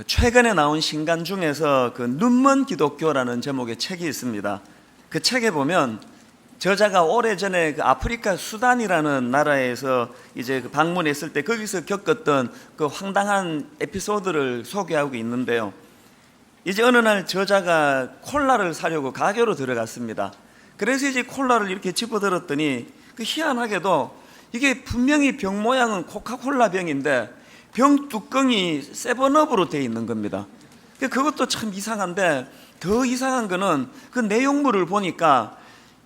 최근에 나온 신간 중에서 그 눈먼 기독교라는 제목의 책이 있습니다. 그 책에 보면 저자가 오래전에 그 아프리카 수단이라는 나라에서 이제 그 방문했을 때 거기서 겪었던 그 황당한 에피소드를 소개하고 있는데요. 이제 어느 날 저자가 콜라를 사려고 가게로 들어갔습니다. 그래서 이제 콜라를 이렇게 집어들었더니 그 희한하게도 이게 분명히 병 모양은 코카콜라 병인데 병 뚜껑이 세븐업으로 되어 있는 겁니다. 그것도 참 이상한데 더 이상한 거는 그 내용물을 보니까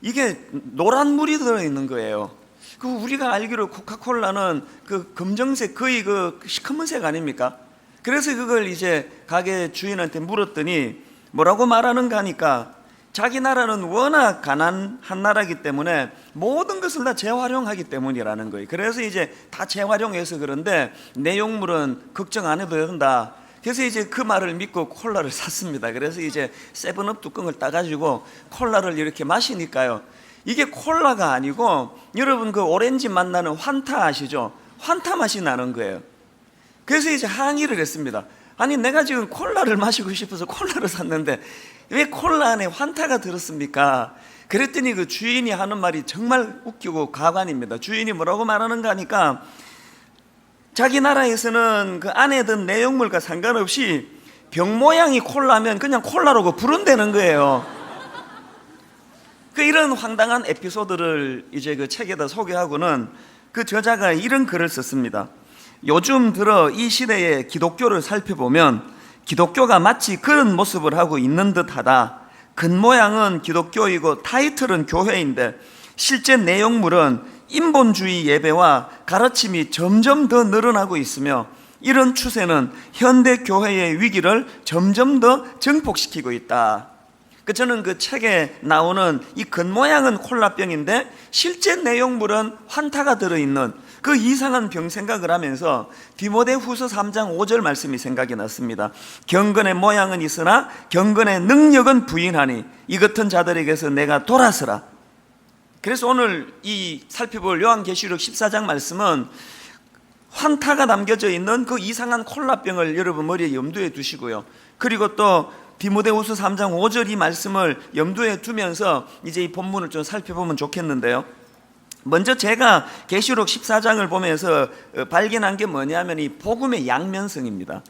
이게 노란 물이 들어있는 거예요. 그 우리가 알기로 코카콜라는 그 검정색 거의 그 시커먼색 아닙니까? 그래서 그걸 이제 가게 주인한테 물었더니 뭐라고 말하는가 하니까 자기 나라는 워낙 가난한 나라이기 때문에 모든 것을 다 재활용하기 때문이라는 거예요. 그래서 이제 다 재활용해서 그런데 내용물은 걱정 안 해도 된다. 그래서 이제 그 말을 믿고 콜라를 샀습니다. 그래서 이제 세븐업 뚜껑을 따가지고 콜라를 이렇게 마시니까요, 이게 콜라가 아니고 여러분 그 오렌지 맛 나는 환타 아시죠? 환타 맛이 나는 거예요. 그래서 이제 항의를 했습니다. 아니 내가 지금 콜라를 마시고 싶어서 콜라를 샀는데 왜 콜라 안에 환타가 들었습니까? 그랬더니 그 주인이 하는 말이 정말 웃기고 가관입니다. 주인이 뭐라고 말하는가 하니까 자기 나라에서는 그 안에 든 내용물과 상관없이 병 모양이 콜라면 그냥 콜라라고 부른다는 거예요. 그 이런 황당한 에피소드를 이제 그 책에다 소개하고는 그 저자가 이런 글을 썼습니다. 요즘 들어 이 시대의 기독교를 살펴보면 기독교가 마치 그런 모습을 하고 있는 듯하다. 겉모양은 기독교이고 타이틀은 교회인데 실제 내용물은 인본주의 예배와 가르침이 점점 더 늘어나고 있으며 이런 추세는 현대 교회의 위기를 점점 더 증폭시키고 있다. 저는 그 책에 나오는 이 겉모양은 콜라병인데 실제 내용물은 환타가 들어있는 그 이상한 병 생각을 하면서 디모데후서 3장 5절 말씀이 생각이 났습니다. 경건의 모양은 있으나 경건의 능력은 부인하니 이 같은 자들에게서 내가 돌아서라. 그래서 오늘 이 살펴볼 요한계시록 14장 말씀은 환타가 담겨져 있는 그 이상한 콜라병을 여러분 머리에 염두에 두시고요. 그리고 또 디모데후서 3장 5절 이 말씀을 염두에 두면서 이제 이 본문을 좀 살펴보면 좋겠는데요. 먼저 제가 계시록 14장을 보면서 발견한 게 뭐냐면 이 복음의 양면성입니다.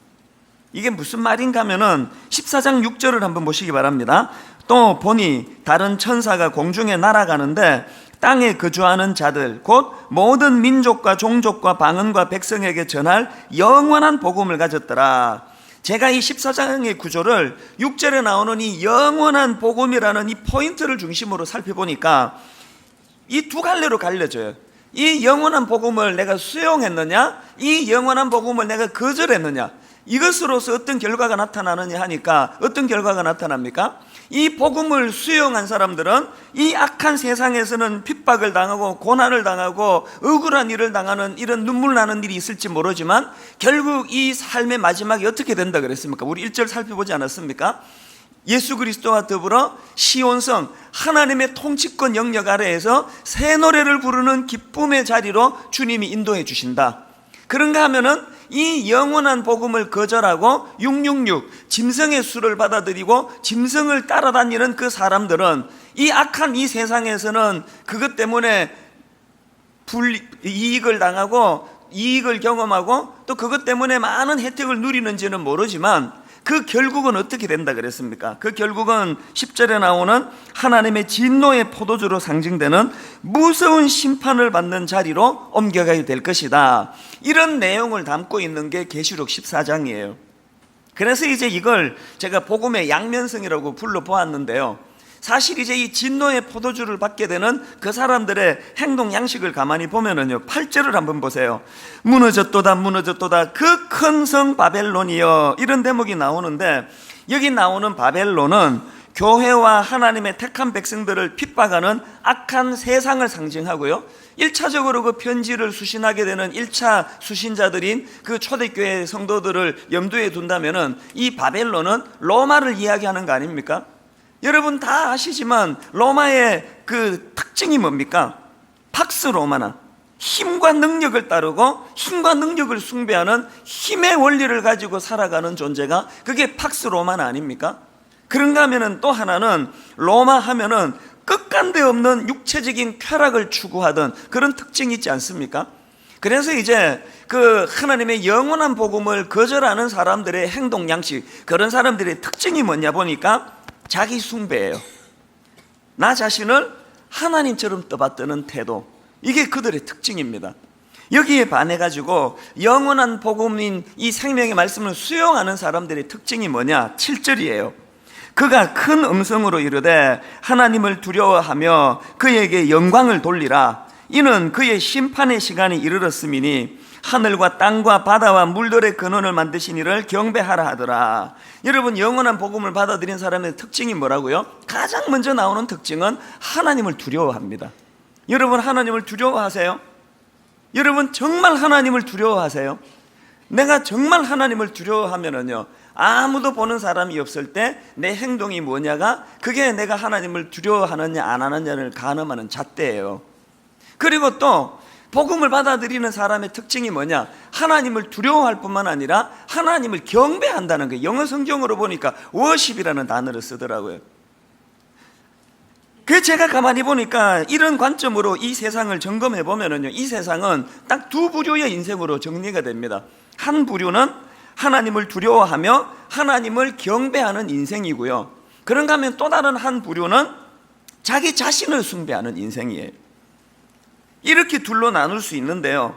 이게 무슨 말인가 하면은 14장 6절을 한번 보시기 바랍니다. 또 보니 다른 천사가 공중에 날아가는데 땅에 거주하는 자들 곧 모든 민족과 종족과 방언과 백성에게 전할 영원한 복음을 가졌더라. 제가 이 14장의 구조를 6절에 나오는 이 영원한 복음이라는 이 포인트를 중심으로 살펴보니까 이 두 갈래로 갈려져요. 이 영원한 복음을 내가 수용했느냐, 이 영원한 복음을 내가 거절했느냐, 이것으로서 어떤 결과가 나타나느냐 하니까 어떤 결과가 나타납니까? 이 복음을 수용한 사람들은 이 악한 세상에서는 핍박을 당하고 고난을 당하고 억울한 일을 당하는 이런 눈물 나는 일이 있을지 모르지만 결국 이 삶의 마지막이 어떻게 된다 그랬습니까? 우리 1절 살펴보지 않았습니까? 예수 그리스도와 더불어 시온성 하나님의 통치권 영역 아래에서 새 노래를 부르는 기쁨의 자리로 주님이 인도해 주신다. 그런가 하면은 이 영원한 복음을 거절하고 666 짐승의 수를 받아들이고 짐승을 따라다니는 그 사람들은 이 악한 이 세상에서는 그것 때문에 불이익을 당하고 이익을 경험하고 또 그것 때문에 많은 혜택을 누리는지는 모르지만 그 결국은 어떻게 된다 그랬습니까? 그 결국은 10절에 나오는 하나님의 진노의 포도주로 상징되는 무서운 심판을 받는 자리로 옮겨가게 될 것이다. 이런 내용을 담고 있는 게 계시록 14장이에요. 그래서 이제 이걸 제가 복음의 양면성이라고 불러보았는데요. 사실 이제 이 진노의 포도주를 받게 되는 그 사람들의 행동 양식을 가만히 보면은요, 8절을 한번 보세요. 무너졌도다 무너졌도다 그 큰 성 바벨론이여, 이런 대목이 나오는데 여기 나오는 바벨론은 교회와 하나님의 택한 백성들을 핍박하는 악한 세상을 상징하고요, 1차적으로 그 편지를 수신하게 되는 1차 수신자들인 그 초대교회 성도들을 염두에 둔다면은 이 바벨론은 로마를 이야기하는 거 아닙니까? 여러분 다 아시지만 로마의 그 특징이 뭡니까? 팍스 로마나, 힘과 능력을 따르고 힘과 능력을 숭배하는 힘의 원리를 가지고 살아가는 존재가 그게 팍스 로마나 아닙니까? 그런가 하면은 또 하나는 로마 하면은 끝간데 없는 육체적인 쾌락을 추구하던 그런 특징이 있지 않습니까? 그래서 이제 그 하나님의 영원한 복음을 거절하는 사람들의 행동 양식, 그런 사람들의 특징이 뭐냐 보니까 자기 숭배예요. 나 자신을 하나님처럼 떠받드는 태도, 이게 그들의 특징입니다. 여기에 반해가지고 영원한 복음인 이 생명의 말씀을 수용하는 사람들의 특징이 뭐냐? 7절이에요. 그가 큰 음성으로 이르되 하나님을 두려워하며 그에게 영광을 돌리라. 이는 그의 심판의 시간이 이르렀음이니 하늘과 땅과 바다와 물들의 근원을 만드신 이를 경배하라 하더라. 여러분, 영원한 복음을 받아들인 사람의 특징이 뭐라고요? 가장 먼저 나오는 특징은 하나님을 두려워합니다. 여러분, 하나님을 두려워하세요? 여러분, 정말 하나님을 두려워하세요? 내가 정말 하나님을 두려워하면은요, 아무도 보는 사람이 없을 때 내 행동이 뭐냐가 그게 내가 하나님을 두려워하느냐 안 하느냐를 가늠하는 잣대예요. 그리고 또 복음을 받아들이는 사람의 특징이 뭐냐? 하나님을 두려워할 뿐만 아니라 하나님을 경배한다는 거예요. 영어 성경으로 보니까 worship이라는 단어를 쓰더라고요. 그 제가 가만히 보니까 이런 관점으로 이 세상을 점검해 보면은요, 이 세상은 딱 두 부류의 인생으로 정리가 됩니다. 한 부류는 하나님을 두려워하며 하나님을 경배하는 인생이고요, 그런가 하면 또 다른 한 부류는 자기 자신을 숭배하는 인생이에요. 이렇게 둘로 나눌 수 있는데요,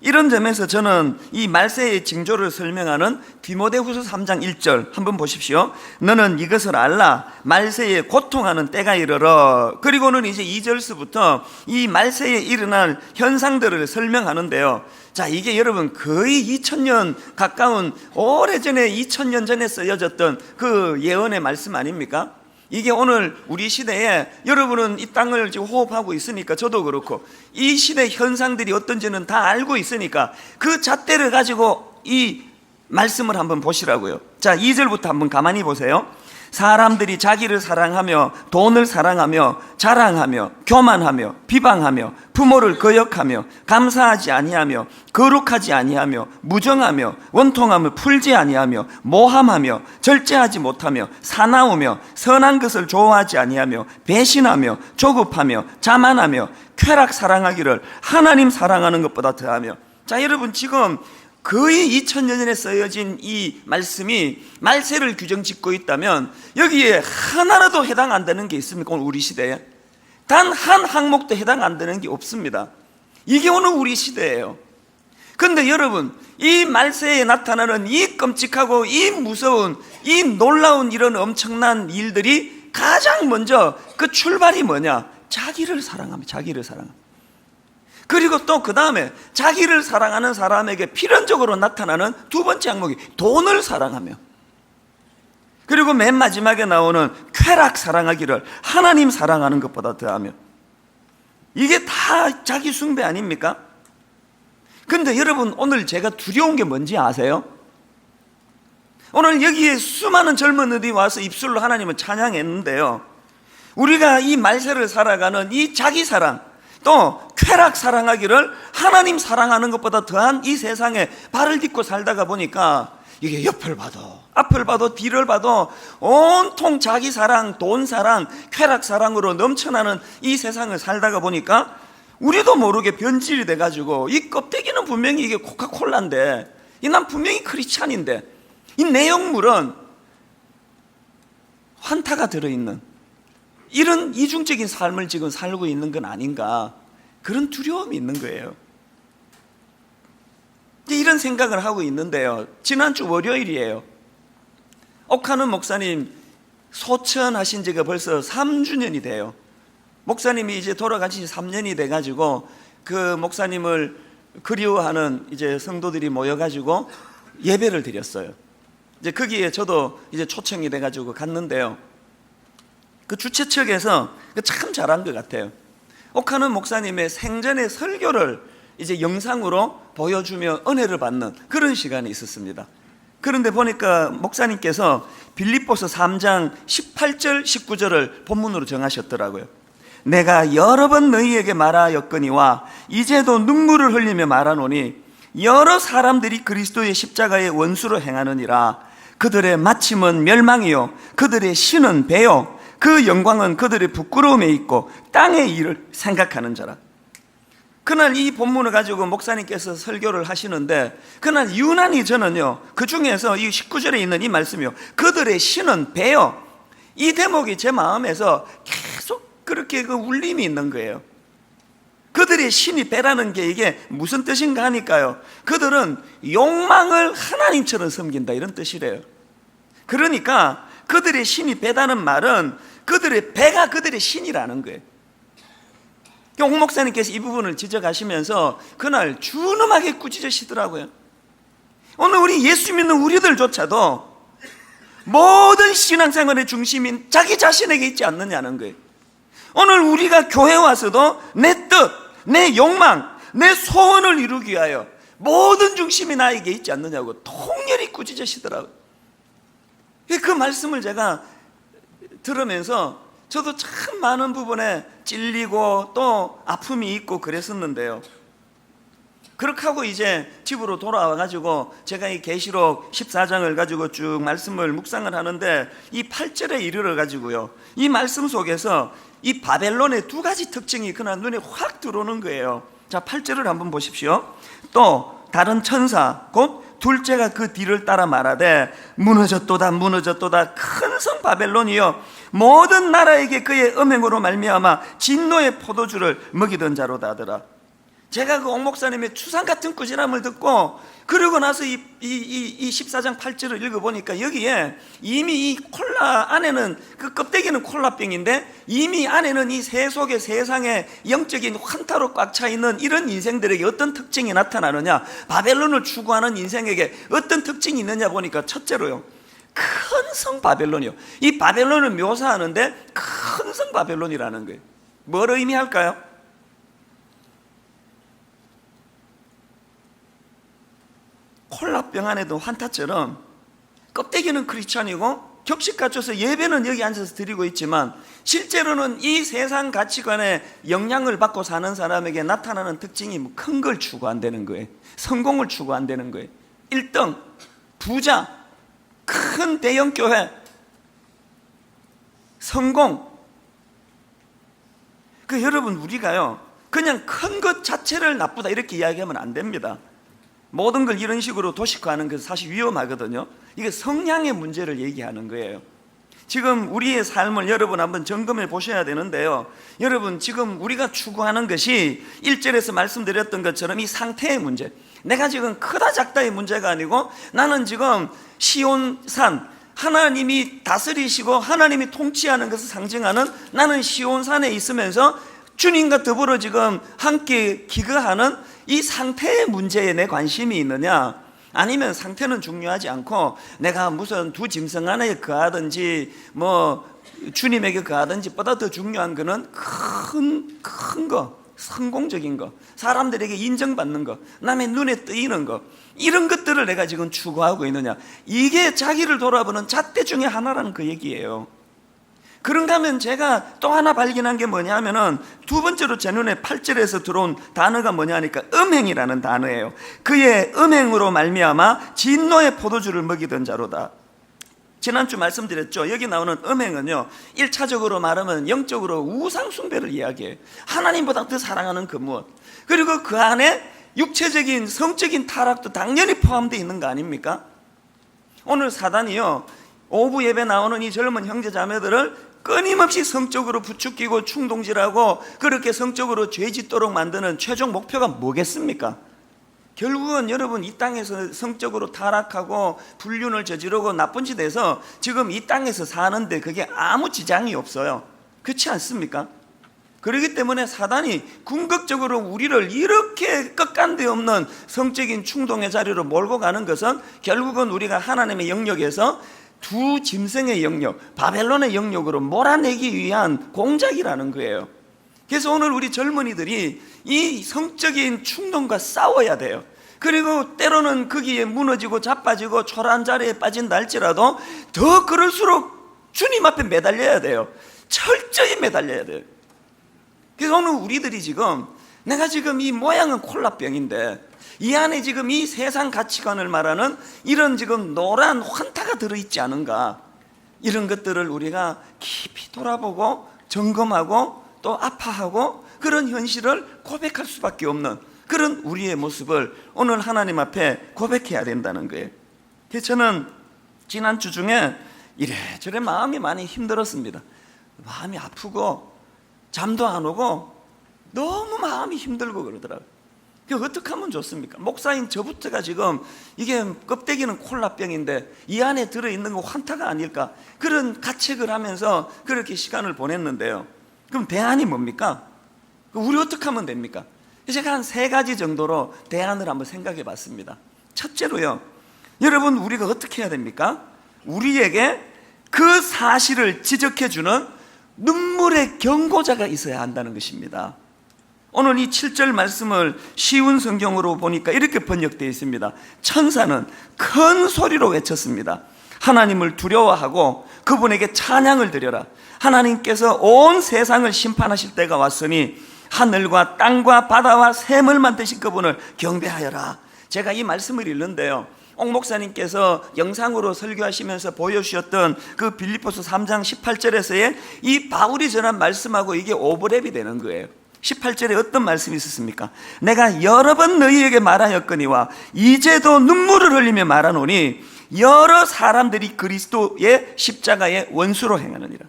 이런 점에서 저는 이 말세의 징조를 설명하는 디모데후서 3장 1절 한번 보십시오. 너는 이것을 알라. 말세에 고통하는 때가 이르러. 그리고는 이제 2절서부터 이 말세에 일어날 현상들을 설명하는데요, 자, 이게 여러분 거의 2000년 가까운, 오래전에 2000년 전에 쓰여졌던 그 예언의 말씀 아닙니까? 이게 오늘 우리 시대에, 여러분은 이 땅을 지금 호흡하고 있으니까 저도 그렇고 이 시대 현상들이 어떤지는 다 알고 있으니까 그 잣대를 가지고 이 말씀을 한번 보시라고요. 자, 2절부터 한번 가만히 보세요. 사람들이 자기를 사랑하며 돈을 사랑하며 자랑하며 교만하며 비방하며 부모를 거역하며 감사하지 아니하며 거룩하지 아니하며 무정하며 원통함을 풀지 아니하며 모함하며 절제하지 못하며 사나우며 선한 것을 좋아하지 아니하며 배신하며 조급하며 자만하며 쾌락 사랑하기를 하나님 사랑하는 것보다 더하며. 자, 여러분, 지금 거의 2000년 전에 쓰여진 이 말씀이 말세를 규정짓고 있다면 여기에 하나라도 해당 안 되는 게 있습니까? 오늘 우리 시대에 단 한 항목도 해당 안 되는 게 없습니다. 이게 오늘 우리 시대예요. 그런데 여러분, 이 말세에 나타나는 이 끔찍하고 이 무서운 이 놀라운 이런 엄청난 일들이 가장 먼저 그 출발이 뭐냐? 자기를 사랑하며, 자기를 사랑하며. 그리고 또 그 다음에 자기를 사랑하는 사람에게 필연적으로 나타나는 두 번째 항목이 돈을 사랑하며, 그리고 맨 마지막에 나오는 쾌락 사랑하기를 하나님 사랑하는 것보다 더하며. 이게 다 자기 숭배 아닙니까? 근데 여러분, 오늘 제가 두려운 게 뭔지 아세요? 오늘 여기에 수많은 젊은이들이 와서 입술로 하나님을 찬양했는데요, 우리가 이 말세를 살아가는 이 자기 사랑, 또 쾌락 사랑하기를 하나님 사랑하는 것보다 더한 이 세상에 발을 딛고 살다가 보니까 이게 옆을 봐도 앞을 봐도 뒤를 봐도 온통 자기 사랑, 돈 사랑, 쾌락 사랑으로 넘쳐나는 이 세상을 살다가 보니까 우리도 모르게 변질이 돼가지고 이 껍데기는 분명히 이게 코카콜라인데, 난 분명히 크리스찬인데 이 내용물은 환타가 들어있는 이런 이중적인 삶을 지금 살고 있는 건 아닌가, 그런 두려움이 있는 거예요. 이런 생각을 하고 있는데요, 지난주 월요일이에요. 옥하는 목사님 소천하신 지가 벌써 3주년이 돼요. 목사님이 이제 돌아가신 지 3년이 돼가지고 그 목사님을 그리워하는 이제 성도들이 모여가지고 예배를 드렸어요. 이제 거기에 저도 이제 초청이 돼가지고 갔는데요, 그 주최 측에서 참 잘한 것 같아요. 옥하는 목사님의 생전의 설교를 이제 영상으로 보여주며 은혜를 받는 그런 시간이 있었습니다. 그런데 보니까 목사님께서 빌립보서 3장 18절 19절을 본문으로 정하셨더라고요. 내가 여러 번 너희에게 말하였거니와 이제도 눈물을 흘리며 말하노니 여러 사람들이 그리스도의 십자가의 원수로 행하느니라. 그들의 마침은 멸망이요 그들의 신은 배요 그 영광은 그들의 부끄러움에 있고 땅의 일을 생각하는 자라. 그날 이 본문을 가지고 목사님께서 설교를 하시는데, 그날 유난히 저는요, 그 중에서 이 19절에 있는 이 말씀이요, 그들의 신은 배요, 이 대목이 제 마음에서 계속 그렇게 그 울림이 있는 거예요. 그들의 신이 배라는 게 이게 무슨 뜻인가 하니까요, 그들은 욕망을 하나님처럼 섬긴다, 이런 뜻이래요. 그러니까 그들의 신이 배다는 말은 그들의 배가 그들의 신이라는 거예요. 홍 목사님께서 이 부분을 지적하시면서 그날 준엄하게 꾸짖으시더라고요. 오늘 우리 예수 믿는 우리들조차도 모든 신앙생활의 중심인 자기 자신에게 있지 않느냐는 거예요. 오늘 우리가 교회 와서도 내 뜻, 내 욕망, 내 소원을 이루기 위하여 모든 중심이 나에게 있지 않느냐고 통렬히 꾸짖으시더라고요. 그 말씀을 제가 들으면서 저도 참 많은 부분에 찔리고 또 아픔이 있고 그랬었는데요. 그렇게 하고 이제 집으로 돌아와 가지고 제가 이 계시록 14장을 가지고 쭉 말씀을 묵상을 하는데, 이 8절에 이르러 가지고요, 이 말씀 속에서 이 바벨론의 두 가지 특징이 그날 눈에 확 들어오는 거예요. 자, 8절을 한번 보십시오. 또 다른 천사 곧 둘째가 그 뒤를 따라 말하되 무너졌도다 무너졌도다 큰 성 바벨론이여 모든 나라에게 그의 음행으로 말미암아 진노의 포도주를 먹이던 자로다 하더라. 제가 그 옥 목사님의 추상 같은 꾸지람을 듣고 그러고 나서 이 14장 8절을 읽어보니까 여기에 이미 이 콜라 안에는, 그 껍데기는 콜라병인데 이미 안에는 이 새 속에 세상에 영적인 환타로 꽉 차 있는 이런 인생들에게 어떤 특징이 나타나느냐, 바벨론을 추구하는 인생에게 어떤 특징이 있느냐 보니까, 첫째로요, 큰 성 바벨론이요. 이 바벨론을 묘사하는데 큰 성 바벨론이라는 거예요. 뭘 의미할까요? 콜라병 안에도 환타처럼 껍데기는 크리스찬이고 격식 갖춰서 예배는 여기 앉아서 드리고 있지만 실제로는 이 세상 가치관에 영향을 받고 사는 사람에게 나타나는 특징이 큰 걸 추구한다는 거예요. 성공을 추구한다는 거예요. 1등, 부자, 큰 대형 교회, 성공. 여러분, 우리가요 그냥 큰 것 자체를 나쁘다 이렇게 이야기하면 안 됩니다. 모든 걸 이런 식으로 도식화하는 것은 사실 위험하거든요. 이게 성향의 문제를 얘기하는 거예요. 지금 우리의 삶을 여러분 한번 점검해 보셔야 되는데요, 여러분 지금 우리가 추구하는 것이 1절에서 말씀드렸던 것처럼 이 상태의 문제, 내가 지금 크다 작다의 문제가 아니고 나는 지금 시온산, 하나님이 다스리시고 하나님이 통치하는 것을 상징하는 나는 시온산에 있으면서 주님과 더불어 지금 함께 기거하는 이 상태의 문제에 내 관심이 있느냐, 아니면 상태는 중요하지 않고 내가 무슨 두 짐승 안에 거하든지 뭐 주님에게 거하든지 보다 더 중요한 거는 큰 거, 성공적인 거, 사람들에게 인정받는 거, 남의 눈에 뜨이는 거, 이런 것들을 내가 지금 추구하고 있느냐, 이게 자기를 돌아보는 잣대 중에 하나라는 그 얘기예요. 그런가 하면 제가 또 하나 발견한 게 뭐냐 하면은, 두 번째로 제 눈에 8절에서 들어온 단어가 뭐냐 하니까 음행이라는 단어예요. 그의 음행으로 말미암아 진노의 포도주를 먹이던 자로다. 지난주 말씀드렸죠. 여기 나오는 음행은요, 1차적으로 말하면 영적으로 우상 숭배를 이야기해요. 하나님보다 더 사랑하는 그 무엇, 그리고 그 안에 육체적인 성적인 타락도 당연히 포함되어 있는 거 아닙니까? 오늘 사단이요, 오후 예배 나오는 이 젊은 형제 자매들을 끊임없이 성적으로 부추기고 충동질하고 그렇게 성적으로 죄짓도록 만드는 최종 목표가 뭐겠습니까? 결국은 여러분 이 땅에서 성적으로 타락하고 불륜을 저지르고 나쁜 짓 해서 지금 이 땅에서 사는데 그게 아무 지장이 없어요. 그렇지 않습니까? 그렇기 때문에 사단이 궁극적으로 우리를 이렇게 끝간 데 없는 성적인 충동의 자리로 몰고 가는 것은 결국은 우리가 하나님의 영역에서 두 짐승의 영역, 바벨론의 영역으로 몰아내기 위한 공작이라는 거예요. 그래서 오늘 우리 젊은이들이 이 성적인 충동과 싸워야 돼요. 그리고 때로는 거기에 무너지고 자빠지고 초라한 자리에 빠진다 할지라도 더 그럴수록 주님 앞에 매달려야 돼요. 철저히 매달려야 돼요. 그래서 오늘 우리들이 지금 내가 지금 이 모양은 콜라병인데 이 안에 지금 이 세상 가치관을 말하는 이런 지금 노란 환타가 들어있지 않은가, 이런 것들을 우리가 깊이 돌아보고 점검하고 또 아파하고 그런 현실을 고백할 수밖에 없는 그런 우리의 모습을 오늘 하나님 앞에 고백해야 된다는 거예요. 그래서 저는 지난주 중에 이래저래 마음이 많이 힘들었습니다. 마음이 아프고 잠도 안 오고 너무 마음이 힘들고 그러더라고요. 어떻게 하면 좋습니까? 목사인 저부터가 지금 이게 껍데기는 콜라병인데 이 안에 들어있는 거 환타가 아닐까, 그런 가책을 하면서 그렇게 시간을 보냈는데요. 그럼 대안이 뭡니까? 우리 어떻게 하면 됩니까? 제가 한 3가지 정도로 대안을 한번 생각해 봤습니다. 첫째로요, 여러분 우리가 어떻게 해야 됩니까? 우리에게 그 사실을 지적해 주는 눈물의 경고자가 있어야 한다는 것입니다. 오늘 이 7절 말씀을 쉬운 성경으로 보니까 이렇게 번역되어 있습니다. 천사는 큰 소리로 외쳤습니다. 하나님을 두려워하고 그분에게 찬양을 드려라. 하나님께서 온 세상을 심판하실 때가 왔으니 하늘과 땅과 바다와 샘을 만드신 그분을 경배하여라. 제가 이 말씀을 읽는데요, 옥 목사님께서 영상으로 설교하시면서 보여주셨던 그 빌립보서 3장 18절에서의 이 바울이 전한 말씀하고 이게 오버랩이 되는 거예요. 18절에 어떤 말씀이 있었습니까? 내가 여러 번 너희에게 말하였거니와 이제도 눈물을 흘리며 말하노니 여러 사람들이 그리스도의 십자가의 원수로 행하느니라.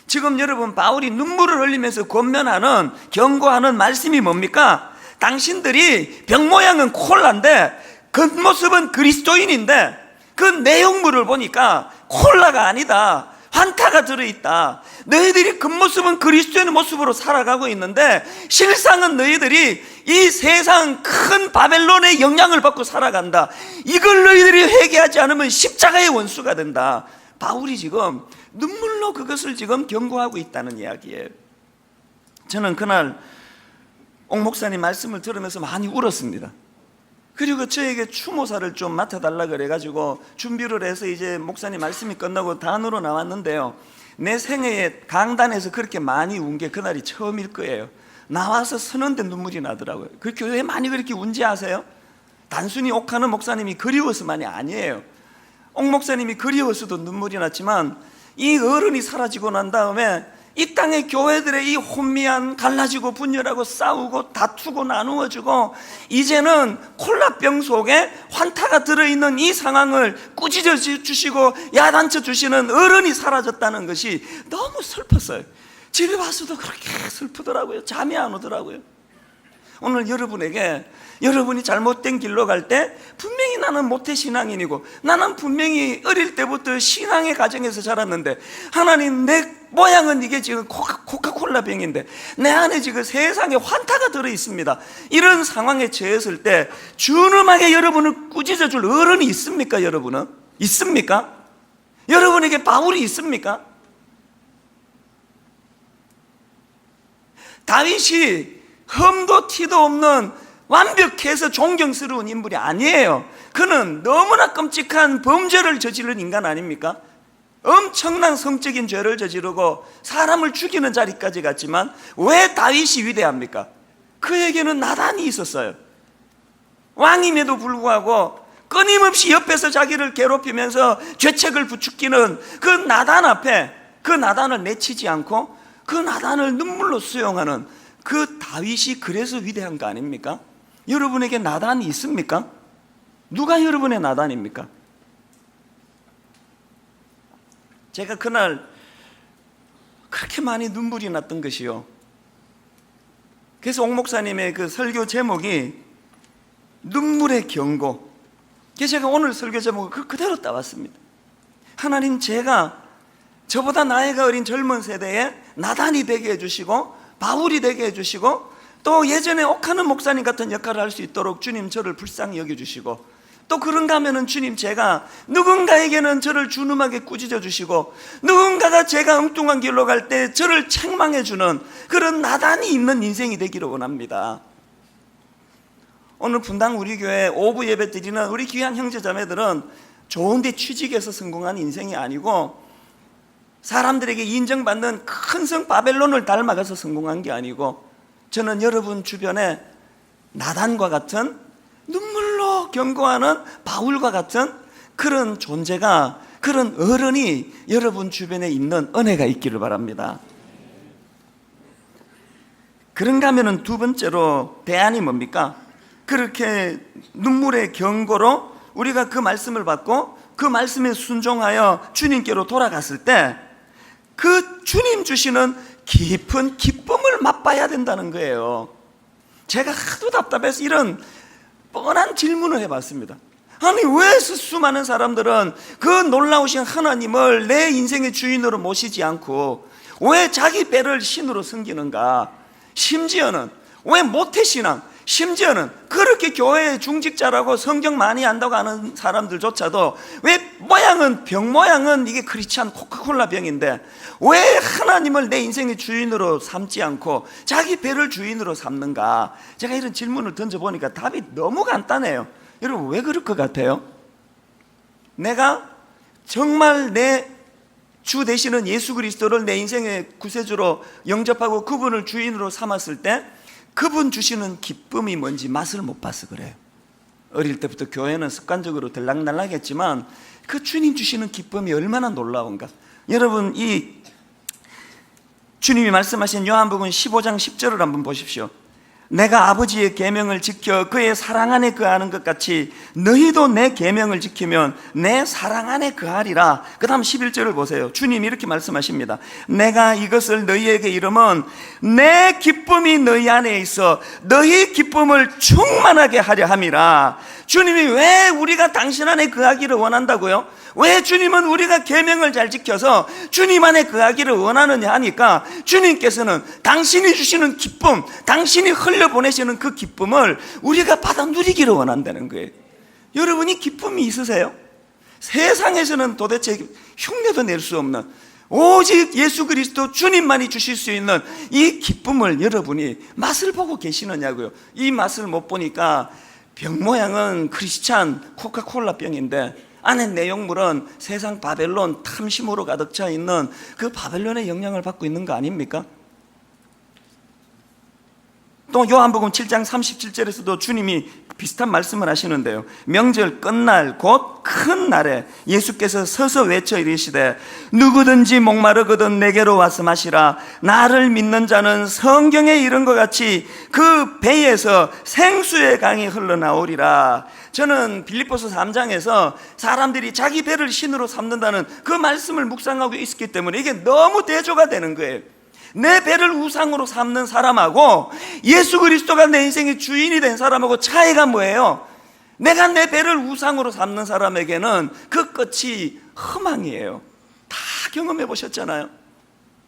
지금 여러분 바울이 눈물을 흘리면서 권면하는, 경고하는 말씀이 뭡니까? 당신들이 병 모양은 콜라인데 겉모습은 그리스도인인데 그 내용물을 보니까 콜라가 아니다, 환타가 들어있다. 너희들이 겉모습은 그리스도의 모습으로 살아가고 있는데 실상은 너희들이 이 세상 큰 바벨론의 영향을 받고 살아간다. 이걸 너희들이 회개하지 않으면 십자가의 원수가 된다. 바울이 지금 눈물로 그것을 지금 경고하고 있다는 이야기예요. 저는 그날 옥 목사님 말씀을 들으면서 많이 울었습니다. 그리고 저에게 추모사를 좀 맡아달라 그래가지고 준비를 해서 이제 목사님 말씀이 끝나고 단으로 나왔는데요, 내 생애에 강단에서 그렇게 많이 운 게 그날이 처음일 거예요. 나와서 서는데 눈물이 나더라고요. 그 교회에 많이 그렇게 운지 아세요? 단순히 옥하는 목사님이 그리워서만이 아니에요. 옥 목사님이 그리워서도 눈물이 났지만 이 어른이 사라지고 난 다음에 이 땅의 교회들의 이 혼미한, 갈라지고 분열하고 싸우고 다투고 나누어지고 이제는 콜라병 속에 환타가 들어있는 이 상황을 꾸짖어 주시고 야단쳐 주시는 어른이 사라졌다는 것이 너무 슬펐어요. 집에 와서도 그렇게 슬프더라고요. 잠이 안 오더라고요. 오늘 여러분에게, 여러분이 잘못된 길로 갈 때 분명히 나는 모태신앙인이고 나는 분명히 어릴 때부터 신앙의 가정에서 자랐는데 하나님, 내 모양은 이게 지금 코카콜라 병인데 내 안에 지금 세상에 환타가 들어있습니다. 이런 상황에 처했을 때 준엄하게 여러분을 꾸짖어 줄 어른이 있습니까? 여러분은 있습니까? 여러분에게 바울이 있습니까? 다윗이 흠도 티도 없는 완벽해서 존경스러운 인물이 아니에요. 그는 너무나 끔찍한 범죄를 저지른 인간 아닙니까? 엄청난 성적인 죄를 저지르고 사람을 죽이는 자리까지 갔지만 왜 다윗이 위대합니까? 그에게는 나단이 있었어요. 왕임에도 불구하고 끊임없이 옆에서 자기를 괴롭히면서 죄책을 부추기는 그 나단 앞에 그 나단을 내치지 않고 그 나단을 눈물로 수용하는 그 다윗이 그래서 위대한 거 아닙니까? 여러분에게 나단이 있습니까? 누가 여러분의 나단입니까? 제가 그날 그렇게 많이 눈물이 났던 것이요, 그래서 옥 목사님의 그 설교 제목이 눈물의 경고. 그래서 제가 오늘 설교 제목을 그대로 따왔습니다. 하나님, 제가 저보다 나이가 어린 젊은 세대에 나단이 되게 해주시고 바울이 되게 해주시고 또 예전에 옥하는 목사님 같은 역할을 할 수 있도록 주님 저를 불쌍히 여겨주시고 또 그런가 하면은 주님, 제가 누군가에게는 저를 준엄하게 꾸짖어 주시고 누군가가 제가 엉뚱한 길로 갈 때 저를 책망해 주는 그런 나단이 있는 인생이 되기를 원합니다. 오늘 분당 우리 교회 오부 예배 드리는 우리 귀한 형제 자매들은 좋은 데 취직해서 성공한 인생이 아니고 사람들에게 인정받는 큰 성 바벨론을 닮아가서 성공한 게 아니고, 저는 여러분 주변에 나단과 같은, 눈물로 경고하는 바울과 같은 그런 존재가, 그런 어른이 여러분 주변에 있는 은혜가 있기를 바랍니다. 그런가 하면은 두 번째로 대안이 뭡니까? 그렇게 눈물의 경고로 우리가 그 말씀을 받고 그 말씀에 순종하여 주님께로 돌아갔을 때 그 주님 주시는 깊은 기쁨을 맛봐야 된다는 거예요. 제가 하도 답답해서 이런 뻔한 질문을 해봤습니다. 아니, 왜 수많은 사람들은 그 놀라우신 하나님을 내 인생의 주인으로 모시지 않고 왜 자기 배를 신으로 섬기는가? 심지어는 왜 모태신앙, 심지어는 그렇게 교회의 중직자라고 성경 많이 안다고 하는 사람들조차도 왜 모양은, 병 모양은 이게 크리스찬 코카콜라 병인데 왜 하나님을 내 인생의 주인으로 삼지 않고 자기 배를 주인으로 삼는가? 제가 이런 질문을 던져보니까 답이 너무 간단해요. 여러분, 왜 그럴 것 같아요? 내가 정말 내 주 되시는 예수 그리스도를 내 인생의 구세주로 영접하고 그분을 주인으로 삼았을 때 그분 주시는 기쁨이 뭔지 맛을 못 봐서 그래요. 어릴 때부터 교회는 습관적으로 들락날락했지만 그 주님 주시는 기쁨이 얼마나 놀라운가. 여러분, 이 주님이 말씀하신 요한복음 15장 10절을 한번 보십시오. 내가 아버지의 계명을 지켜 그의 사랑 안에 거하는 것 같이 너희도 내 계명을 지키면 내 사랑 안에 거하리라. 그 다음 11절을 보세요. 주님이 이렇게 말씀하십니다. 내가 이것을 너희에게 이르면 내 기쁨이 너희 안에 있어 너희 기쁨을 충만하게 하려 함이라. 주님이 왜 우리가 당신 안에 거하기를 원한다고요? 왜 주님은 우리가 계명을 잘 지켜서 주님 안에 거하기를 원하느냐 하니까 주님께서는 당신이 주시는 기쁨, 당신이 흘려보내시는 그 기쁨을 우리가 받아 누리기를 원한다는 거예요. 여러분이 기쁨이 있으세요? 세상에서는 도대체 흉내도 낼 수 없는, 오직 예수 그리스도 주님만이 주실 수 있는 이 기쁨을 여러분이 맛을 보고 계시느냐고요. 이 맛을 못 보니까 병 모양은 크리스찬 코카콜라 병인데 안에 내용물은 세상 바벨론 탐심으로 가득 차 있는 그 바벨론의 영향을 받고 있는 거 아닙니까? 또 요한복음 7장 37절에서도 주님이 비슷한 말씀을 하시는데요. 명절 끝날 곧 큰 날에 예수께서 서서 외쳐 이르시되 누구든지 목마르거든 내게로 와서 마시라. 나를 믿는 자는 성경에 이른 것 같이 그 배에서 생수의 강이 흘러나오리라. 저는 빌립보서 3장에서 사람들이 자기 배를 신으로 삼는다는 그 말씀을 묵상하고 있었기 때문에 이게 너무 대조가 되는 거예요. 내 배를 우상으로 삼는 사람하고 예수 그리스도가 내 인생의 주인이 된 사람하고 차이가 뭐예요? 내가 내 배를 우상으로 삼는 사람에게는 그 끝이 허망이에요. 다 경험해 보셨잖아요.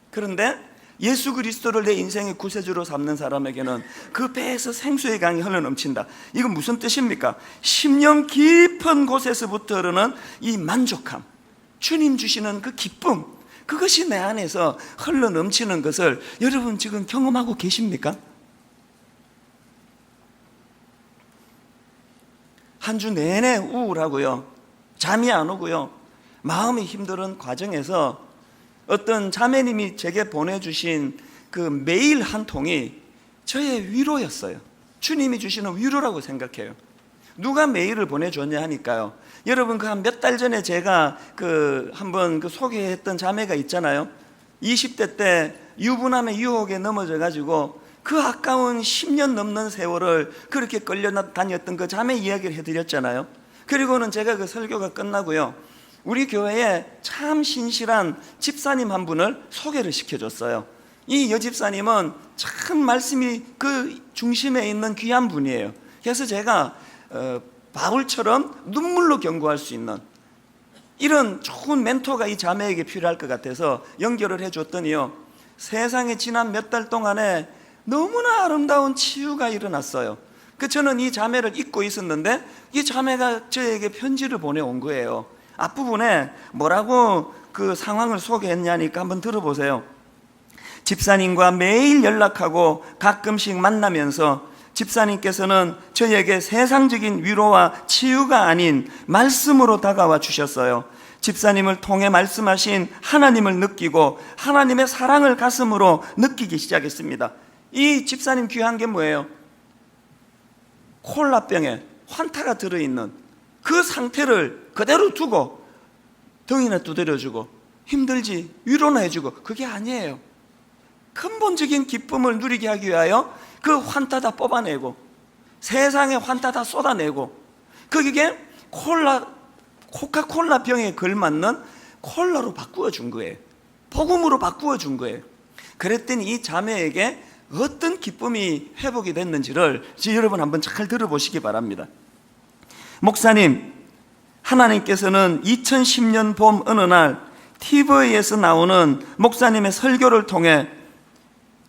그런데 예수 그리스도를 내 인생의 구세주로 삼는 사람에게는 그 배에서 생수의 강이 흘러넘친다. 이건 무슨 뜻입니까? 심령 깊은 곳에서부터 흐르는 이 만족함, 주님 주시는 그 기쁨, 그것이 내 안에서 흘러넘치는 것을 여러분 지금 경험하고 계십니까? 한 주 내내 우울하고요, 잠이 안 오고요, 마음이 힘든 과정에서 어떤 자매님이 제게 보내주신 그 메일 한 통이 저의 위로였어요. 주님이 주시는 위로라고 생각해요. 누가 메일을 보내줬냐 하니까요, 여러분 그 한 몇 달 전에 제가 한번 소개했던 자매가 있잖아요. 20대 때 유부남의 유혹에 넘어져 가지고 그 아까운 10년 넘는 세월을 그렇게 끌려다녔던 그 자매 이야기를 해드렸잖아요. 그리고는 제가 그 설교가 끝나고요, 우리 교회에 참 신실한 집사님 한 분을 소개를 시켜줬어요. 이 여집사님은 참 말씀이 그 중심에 있는 귀한 분이에요. 그래서 제가 바울처럼 눈물로 경고할 수 있는 이런 좋은 멘토가 이 자매에게 필요할 것 같아서 연결을 해줬더니요, 세상에 지난 몇 달 동안에 너무나 아름다운 치유가 일어났어요. 저는 이 자매를 잊고 있었는데 이 자매가 저에게 편지를 보내온 거예요. 앞부분에 뭐라고 그 상황을 소개했냐니까 한번 들어보세요. 집사님과 매일 연락하고 가끔씩 만나면서 집사님께서는 저에게 세상적인 위로와 치유가 아닌 말씀으로 다가와 주셨어요. 집사님을 통해 말씀하신 하나님을 느끼고 하나님의 사랑을 가슴으로 느끼기 시작했습니다. 이 집사님 귀한 게 뭐예요? 콜라병에 환타가 들어있는 그 상태를 그대로 두고 등이나 두드려주고 힘들지 위로나 해주고, 그게 아니에요. 근본적인 기쁨을 누리게 하기 위하여 그 환타 다 뽑아내고 세상에 환타 다 쏟아내고, 그게 코카콜라 병에 걸맞는 콜라로 바꾸어 준 거예요. 복음으로 바꾸어 준 거예요. 그랬더니 이 자매에게 어떤 기쁨이 회복이 됐는지를 여러분 한번 잘 들어보시기 바랍니다. 목사님, 하나님께서는 2010년 봄 어느 날 TV에서 나오는 목사님의 설교를 통해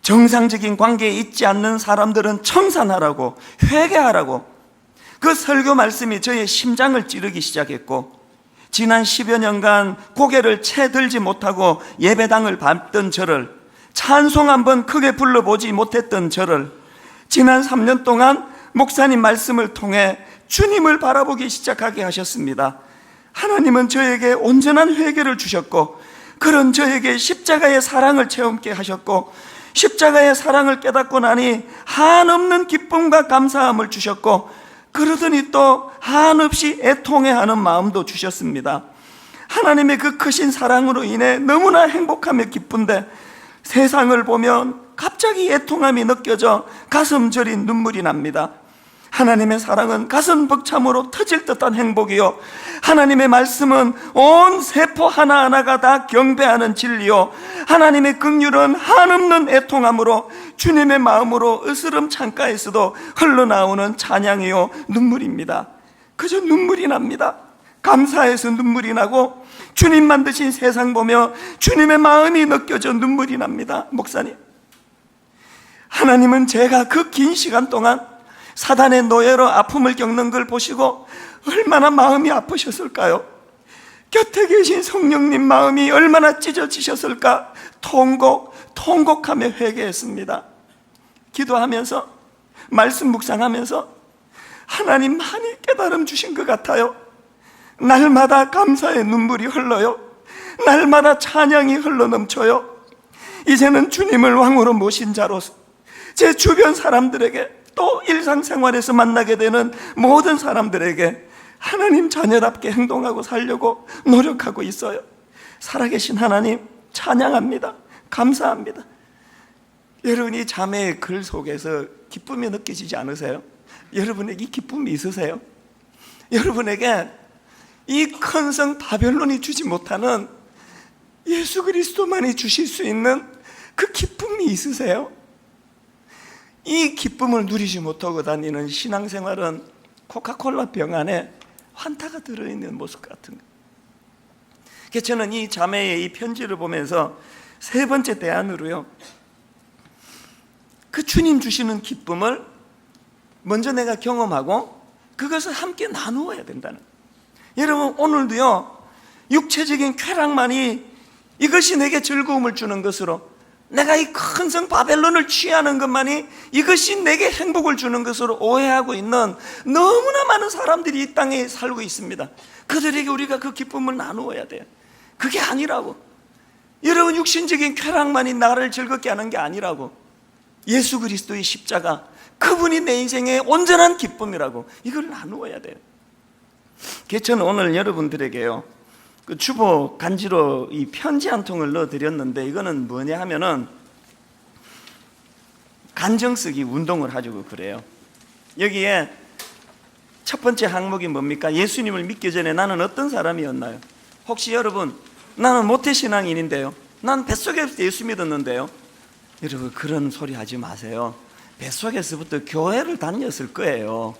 정상적인 관계에 있지 않는 사람들은 청산하라고, 회개하라고, 그 설교 말씀이 저의 심장을 찌르기 시작했고, 지난 10여 년간 고개를 채 들지 못하고 예배당을 밟던 저를, 찬송 한번 크게 불러보지 못했던 저를 지난 3년 동안 목사님 말씀을 통해 주님을 바라보기 시작하게 하셨습니다. 하나님은 저에게 온전한 회개를 주셨고, 그런 저에게 십자가의 사랑을 체험케 하셨고, 십자가의 사랑을 깨닫고 나니 한없는 기쁨과 감사함을 주셨고, 그러더니 또 한없이 애통해하는 마음도 주셨습니다. 하나님의 그 크신 사랑으로 인해 너무나 행복하며 기쁜데 세상을 보면 갑자기 애통함이 느껴져 가슴 저린 눈물이 납니다. 하나님의 사랑은 가슴 벅참으로 터질 듯한 행복이요, 하나님의 말씀은 온 세포 하나하나가 다 경배하는 진리요, 하나님의 긍휼은 한없는 애통함으로 주님의 마음으로 으스름 창가에서도 흘러나오는 찬양이요 눈물입니다. 그저 눈물이 납니다. 감사해서 눈물이 나고 주님 만드신 세상 보며 주님의 마음이 느껴져 눈물이 납니다. 목사님, 하나님은 제가 그 긴 시간 동안 사단의 노예로 아픔을 겪는 걸 보시고 얼마나 마음이 아프셨을까요? 곁에 계신 성령님 마음이 얼마나 찢어지셨을까? 통곡하며 회개했습니다. 기도하면서 말씀 묵상하면서 하나님 많이 깨달음 주신 것 같아요. 날마다 감사의 눈물이 흘러요. 날마다 찬양이 흘러넘쳐요. 이제는 주님을 왕으로 모신 자로서 제 주변 사람들에게, 또 일상생활에서 만나게 되는 모든 사람들에게 하나님 자녀답게 행동하고 살려고 노력하고 있어요. 살아계신 하나님 찬양합니다. 감사합니다. 여러분, 이 자매의 글 속에서 기쁨이 느껴지지 않으세요? 여러분에게 기쁨이 있으세요? 여러분에게 이 큰 성 바벨론이 주지 못하는 예수 그리스도만이 주실 수 있는 그 기쁨이 있으세요? 이 기쁨을 누리지 못하고 다니는 신앙생활은 코카콜라 병 안에 환타가 들어있는 모습 같은 거예요. 그래서 저는 이 자매의 이 편지를 보면서 세 번째 대안으로요, 그 주님 주시는 기쁨을 먼저 내가 경험하고 그것을 함께 나누어야 된다는 거예요. 여러분, 오늘도요, 육체적인 쾌락만이 이것이 내게 즐거움을 주는 것으로, 내가 이 큰 성 바벨론을 취하는 것만이 이것이 내게 행복을 주는 것으로 오해하고 있는 너무나 많은 사람들이 이 땅에 살고 있습니다. 그들에게 우리가 그 기쁨을 나누어야 돼요. 그게 아니라고. 여러분, 육신적인 쾌락만이 나를 즐겁게 하는 게 아니라고. 예수 그리스도의 십자가, 그분이 내 인생의 온전한 기쁨이라고. 이걸 나누어야 돼요. 그래서 저는 오늘 여러분들에게요, 그 주보 간지로 이 편지 한 통을 넣어드렸는데, 이거는 뭐냐 하면은 간증 쓰기 운동을 하자고 그래요. 여기에 첫 번째 항목이 뭡니까? 예수님을 믿기 전에 나는 어떤 사람이었나요? 혹시 여러분, 나는 모태신앙인인데요, 난 뱃속에서 예수 믿었는데요. 여러분, 그런 소리 하지 마세요. 뱃속에서부터 교회를 다녔을 거예요.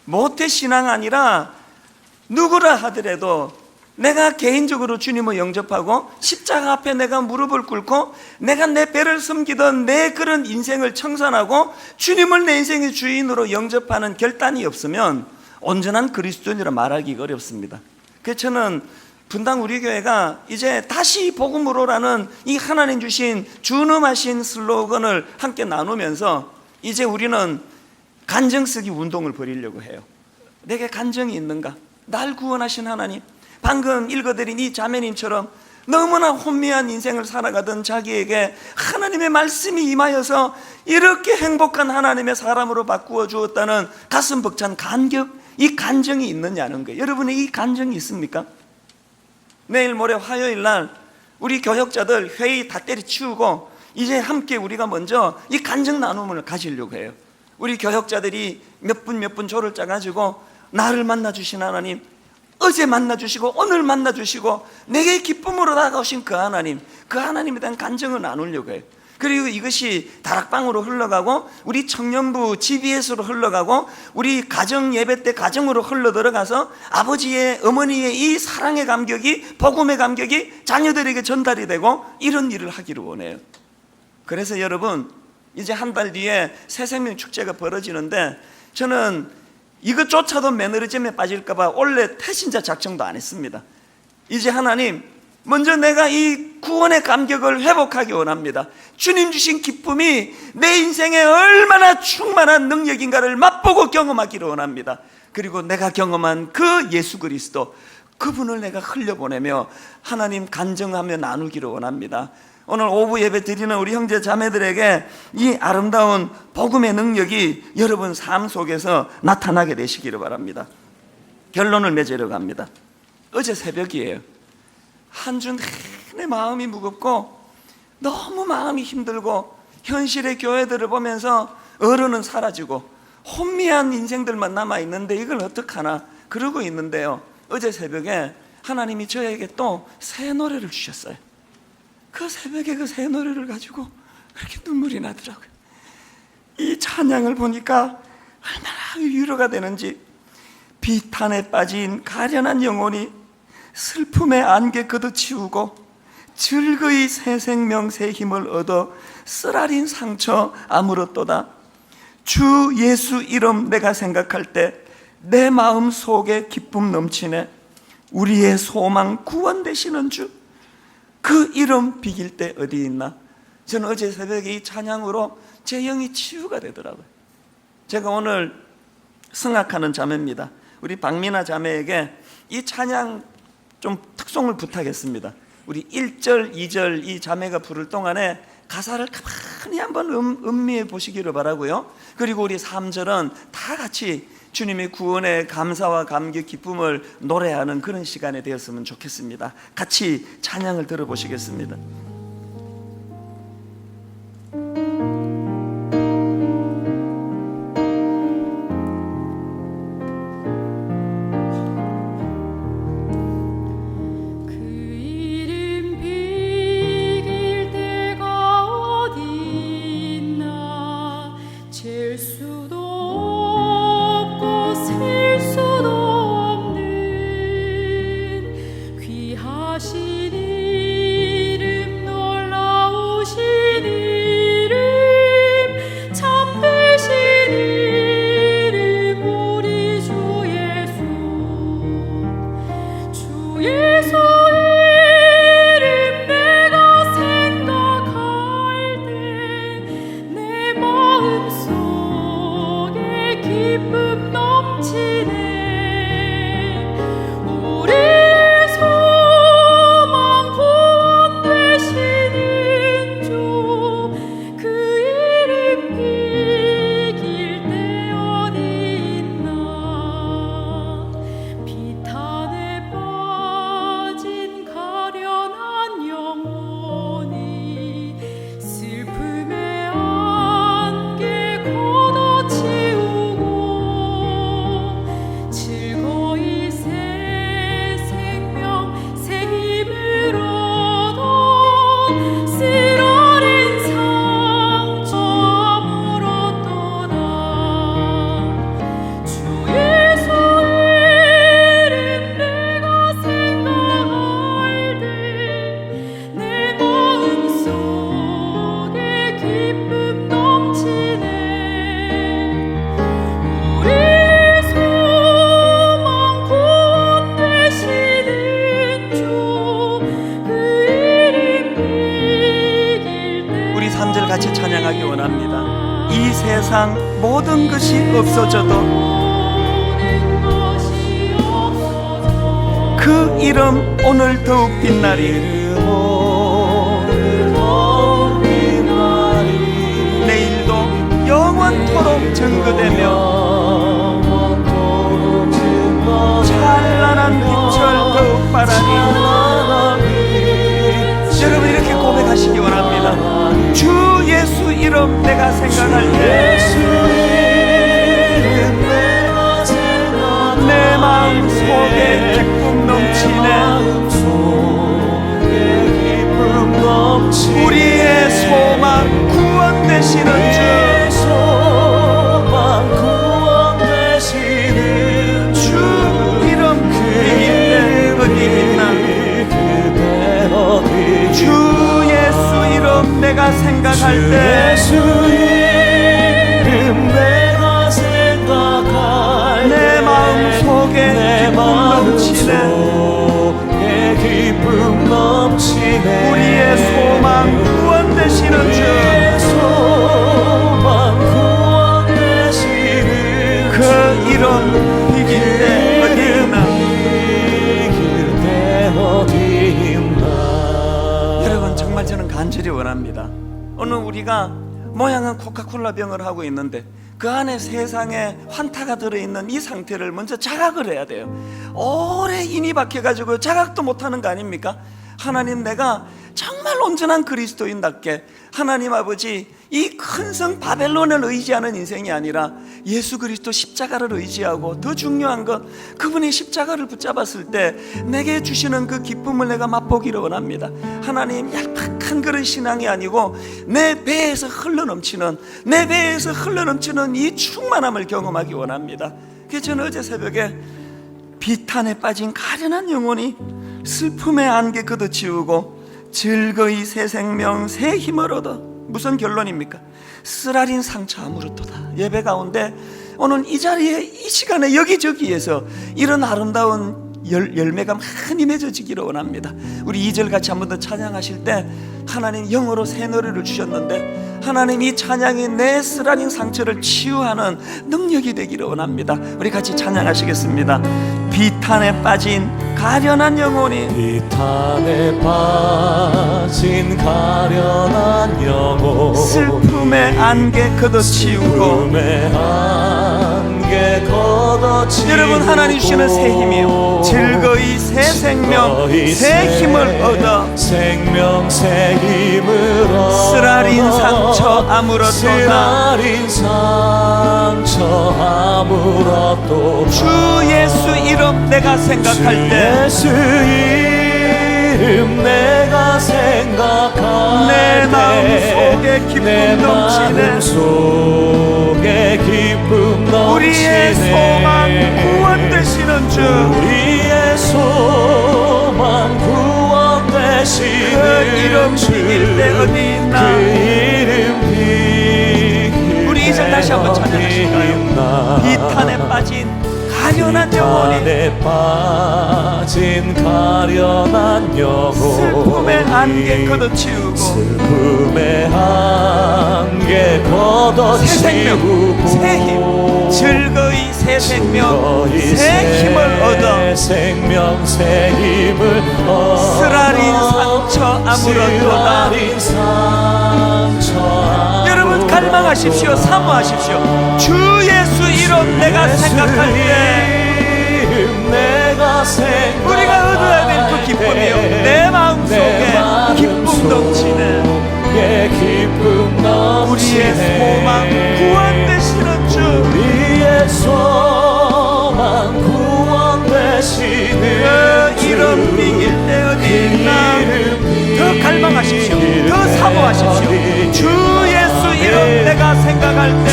모태신앙 아니라 누구라 하더라도 내가 개인적으로 주님을 영접하고 십자가 앞에 내가 무릎을 꿇고 내가 내 배를 섬기던 내 그런 인생을 청산하고 주님을 내 인생의 주인으로 영접하는 결단이 없으면 온전한 그리스도인이라 말하기가 어렵습니다. 그래서 저는 분당 우리 교회가 이제 다시 복음으로라는 이 하나님 주신 준엄하신 슬로건을 함께 나누면서 이제 우리는 간증 쓰기 운동을 벌이려고 해요. 내게 간증이 있는가? 날 구원하신 하나님, 방금 읽어드린 이 자매님처럼 너무나 혼미한 인생을 살아가던 자기에게 하나님의 말씀이 임하여서 이렇게 행복한 하나님의 사람으로 바꾸어 주었다는 가슴 벅찬 감격, 이 간증이 있느냐는 거예요. 여러분의 이 간증이 있습니까? 내일 모레 화요일 날 우리 교역자들 회의 다 때려치우고 이제 함께 우리가 먼저 이 간증 나눔을 가지려고 해요. 우리 교역자들이 몇 분 조를 짜가지고 나를 만나주신 하나님, 어제 만나주시고 오늘 만나주시고 내게 기쁨으로 다가오신 그 하나님, 그 하나님에 대한 간증을 나누려고 해요. 그리고 이것이 다락방으로 흘러가고 우리 청년부 GBS로 흘러가고 우리 가정 예배 때 가정으로 흘러 들어가서 아버지의 어머니의 이 사랑의 감격이, 복음의 감격이 자녀들에게 전달이 되고 이런 일을 하기를 원해요. 그래서 여러분, 이제 한 달 뒤에 새생명 축제가 벌어지는데 저는 이것조차도 매너리즘에 빠질까봐 원래 태신자 작정도 안 했습니다. 이제 하나님, 먼저 내가 이 구원의 감격을 회복하기 원합니다. 주님 주신 기쁨이 내 인생에 얼마나 충만한 능력인가를 맛보고 경험하기를 원합니다. 그리고 내가 경험한 그 예수 그리스도, 그분을 내가 흘려보내며 하나님 간증하며 나누기를 원합니다. 오늘 오후 예배 드리는 우리 형제 자매들에게 이 아름다운 복음의 능력이 여러분 삶 속에서 나타나게 되시기를 바랍니다. 결론을 맺으려고 합니다. 어제 새벽이에요. 한 주 내내 마음이 무겁고 너무 마음이 힘들고 현실의 교회들을 보면서 어른은 사라지고 혼미한 인생들만 남아있는데 이걸 어떡하나 그러고 있는데요, 어제 새벽에 하나님이 저에게 또 새 노래를 주셨어요. 그 새벽에 그 새 노래를 가지고 그렇게 눈물이 나더라고요. 이 찬양을 보니까 얼마나 위로가 되는지. 비탄에 빠진 가련한 영혼이 슬픔의 안개 걷어치우고 즐거이 새 생명 새 힘을 얻어 쓰라린 상처 아물었도다. 주 예수 이름 내가 생각할 때 내 마음 속에 기쁨 넘치네. 우리의 소망 구원 되시는 주, 그 이름 비길 때 어디 있나. 저는 어제 새벽에 이 찬양으로 제 영이 치유가 되더라고요. 제가 오늘 승학하는 자매입니다. 우리 박민아 자매에게 이 찬양 좀 특송을 부탁했습니다. 우리 1절, 2절 이 자매가 부를 동안에 가사를 가만히 한번 음미해 보시기를 바라고요. 그리고 우리 3절은 다 같이 주님의 구원의 감사와 감격, 기쁨을 노래하는 그런 시간이 되었으면 좋겠습니다. 같이 찬양을 들어보시겠습니다. 같이 찬양하기 원합니다. 이 세상 모든 것이 없어져도 그 이름 오늘 더욱 빛나리. 내일도 영원토록 증거되며 찬란한 빛을 더욱 바라니. 여러분 이렇게 고백하시기 원합니다. 주 예수 이름 내가 생각할 때 내 마음 속에 기쁨 넘치네. 우리의 소망 구원 되시는 주, 주 이름 이길 때 어디 있나. 주 예수 이름 내가 생각할 때 내 마음 속에 기쁨 넘치네. 우리의 소망 구원 되시는 주, 그 이름 이길 때 어디 있나. 여러분 정말 저는 간절히 원합니다. 오늘 우리가 모양은 코카콜라 병을 하고 있는데 그 안에 세상에 환타가 들어있는 이 상태를 먼저 자각을 해야 돼요. 오래 인이 박혀가지고 자각도 못하는 거 아닙니까? 하나님, 내가 정말 온전한 그리스도인답게 하나님 아버지 이 큰 성 바벨론을 의지하는 인생이 아니라 예수 그리스도 십자가를 의지하고, 더 중요한 건 그분이 십자가를 붙잡았을 때 내게 주시는 그 기쁨을 내가 맛보기를 원합니다. 하나님, 얄팍한 그런 신앙이 아니고 내 배에서 흘러넘치는 이 충만함을 경험하기 원합니다. 그래서 저는 어제 새벽에 비탄에 빠진 가련한 영혼이 슬픔의 안개 걷어치우고 즐거이 새 생명 새 힘을 얻어. 무슨 결론입니까? 쓰라린 상처 아무렇도다. 예배 가운데 오늘 이 자리에 이 시간에 여기저기에서 이런 아름다운 열매가 많이 맺어지기를 원합니다. 우리 2절 같이 한 번 더 찬양하실 때 하나님 영어로 새 노래를 주셨는데 하나님 이 찬양이 내 쓰라린 상처를 치유하는 능력이 되기를 원합니다. 우리 같이 찬양하시겠습니다. 비탄에 빠진 가련한 영혼이, 비탄에 빠진 가련한 영혼, 슬픔의 안개 걷어치우고, 여러분 하나님 주시는 새 힘이요, 즐거이 새 생명 새 힘을 얻어 쓰라린 상처 아무렇도다. 주 예수 이름 내가 생각할 때 내 마음 속에 기쁨 넘치네. 우리의 소망 구원 되시는 주, 그 이름 비길 때 어디 있나. 우리 이제 다시 한번 찬양하실까요? 비탄에 빠진 가련한 영혼이, 슬픔의 안개 걷어치우고, 새 생명 새 힘, 즐거이 새 생명 새 힘을 얻어 쓰라린 상처 아무렇도다. 여러분 갈망하십시오. 사모하십시오. 주 예수 이름 내가 생각할 때 우리가 얻어야 될 그 기쁨이요, 내 마음속에 기쁨 넘치네. 우리의 소망 구원 되시는 주, 그 이름 비길 때 어디 있나. 더 갈망하십시오. 더 사모하십시오. 주 예수 이름 내가 생각할 때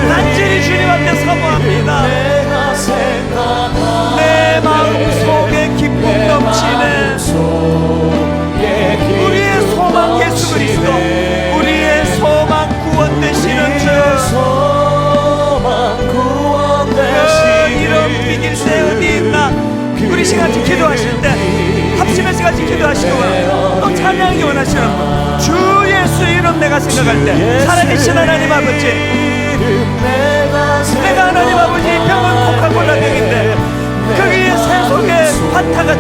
간절히 주님 앞에 사모합니다. 내 마음 속에 기쁨 넘치네. 우리의 소망 예수 그리스도, 우리의 소망 구원 되시는 주, 그 이름 비길 때 어디 있나. 우리 시간씩 기도하실 때 합심해서 같이 기도하시고 또 찬양하기 원하시는 분, 주 예수 이름 내가 생각할 때 살아계신 하나님 아버지, 내가 하나님 아버지 병은 코카콜라 병인데 거기에 새 속에 환타가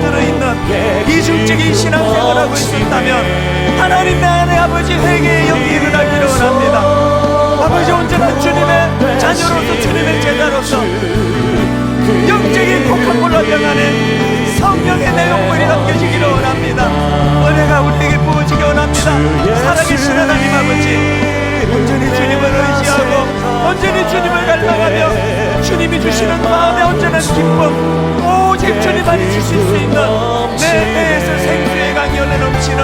자녀로서 주님의 제자로서 영적인 코카콜라 병 안에 성령의 내용물이 담겨지기를 원합니다. 은혜가 우리에게 부어지기 원합니다. 살아계신 하나님 아버지, 온전히 주님을 의지하고 온전히 주님을 갈망하며 주님이 주시는 마음에 온전한 기쁨, 오직 주님만이 주실 수 있는 내 내에서 생수의 강이 흘러 넘치는